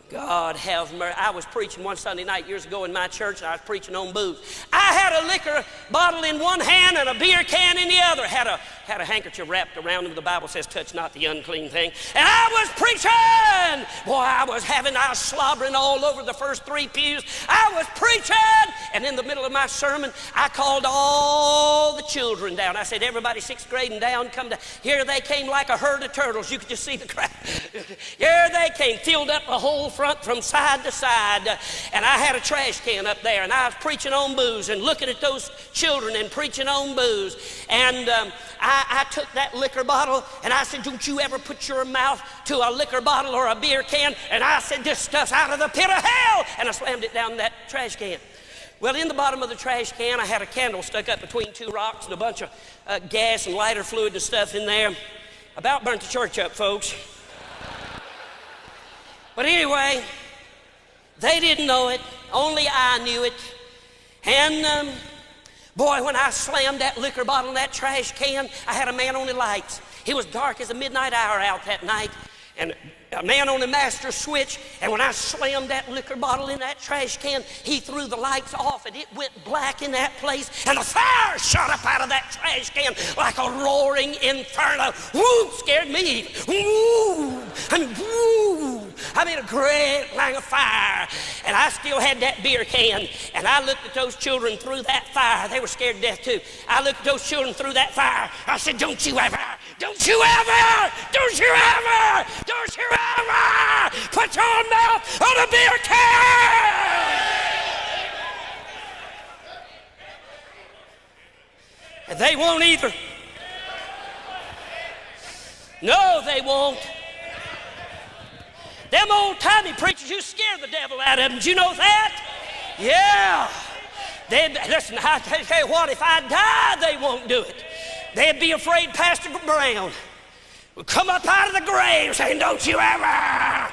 God have mercy. I was preaching one Sunday night years ago in my church, and I was preaching on booze. I had a liquor bottle in one hand and a beer can in the other. Had a handkerchief wrapped around him. The Bible says, touch not the unclean thing. And I was preaching. Boy, I was slobbering all over the first 3 pews. I was preaching. And in the middle of my sermon, I called all the children down. I said, everybody 6th grade and down, come down. Here they came like a herd of turtles. You could just see the crowd. Here they came, filled up the whole front from side to side. And I had a trash can up there, and I was preaching on booze and looking at those children and preaching on booze. And I took that liquor bottle, and I said, don't you ever put your mouth to a liquor bottle or a beer can. And I said, this stuff's out of the pit of hell. And I slammed it down that trash can. Well, in the bottom of the trash can, I had a candle stuck up between 2 rocks and a bunch of gas and lighter fluid and stuff in there. About burnt the church up, folks. But anyway, they didn't know it. Only I knew it. And boy, when I slammed that liquor bottle in that trash can, I had a man on the lights. It was dark as a midnight hour out that night. And a man on the master switch, and when I slammed that liquor bottle in that trash can, he threw the lights off, and it went black in that place, and the fire shot up out of that trash can like a roaring inferno. Woo! Scared me. Woo! I mean, a great line of fire. And I still had that beer can, and I looked at those children through that fire. They were scared to death too. I looked at those children through that fire. I said, don't you ever put your mouth on a beer can! And they won't either. No, they won't. Them old-timey preachers, you scare the devil out of them. Did you know that? Yeah. Listen, I tell you what, if I die, they won't do it. They'd be afraid Pastor Brown would come up out of the grave saying, don't you ever